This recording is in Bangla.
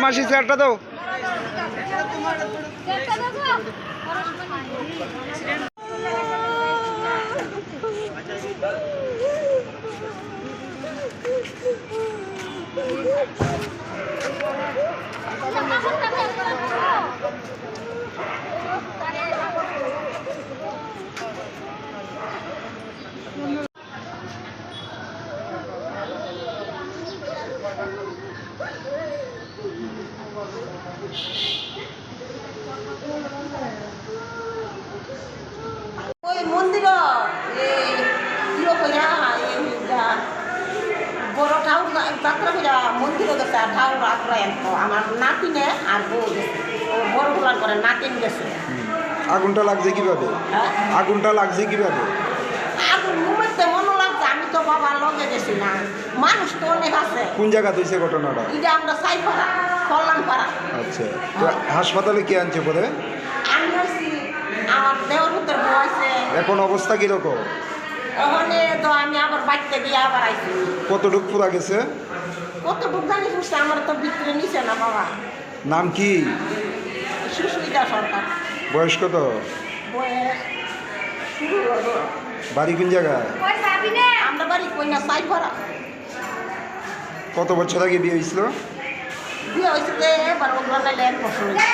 মাসি চেয়ারটা দাও। ওই মন্দির বড় ঠাকুর যাত্রা করে মন্দিরও গেছে আর ঠাকুর আগ্রহ আমার নাতিনে আর বউ গেছে ও বড় গোলার করে নাতিন গেছে। আগুনটা লাগছে কিভাবে? আগুনটা লাগছে কিভাবে? আগুন ঘুমাইতে মনে লাগছে, আমি তো বাবার লগে গেছি না, মানুষ তো অনেক আছে। কোন জায়গা হয়েছে ঘটনাটা? এটা আমরা সাইপাড়া কল্যাণপাড়া। আচ্ছা, তো হাসপাতালে কে আনছে পরে? আমি হচ্ছি আমার দেওয়ার ভিতর বউ আছে। এখন অবস্থা কিরকম? ওখানে তো আমি আবার বাড়িতে গিয়ে আবার আইছি। কতটুক পুরা গেছে? কতটুক জানি বুঝছে, আমার তো ভিতরে নিছে না বাবা। নাম কি? সুস্মিতা সরকার। বয়স কত? বয়স বাড়ি কোন জায়গায়? আমরা বাড়ি কই না সাইপাড়া। কত বছর আগে বিয়ে হয়েছিল? বিয়ে হয়েছে এবার ওগুলো নাইলে 1 বছর হয়েছে।